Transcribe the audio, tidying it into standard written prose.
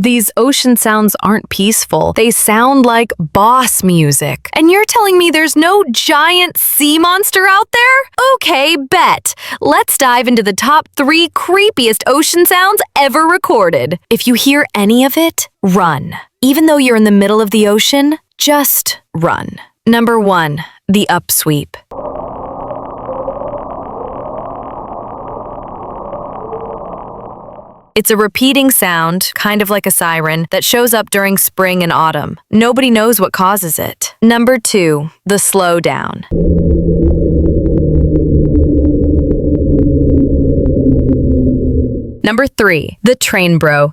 These ocean sounds aren't peaceful. They sound like boss music. And you're telling me there's no giant sea monster out there? Okay, bet. Let's dive into the top 3 creepiest ocean sounds ever recorded. If you hear any of it, run. Even though you're in the middle of the ocean, just run. Number 1, the upsweep. It's a repeating sound, kind of like a siren, that shows up during spring and autumn. Nobody knows what causes it. Number 2, the slowdown. Number 3, the train bro.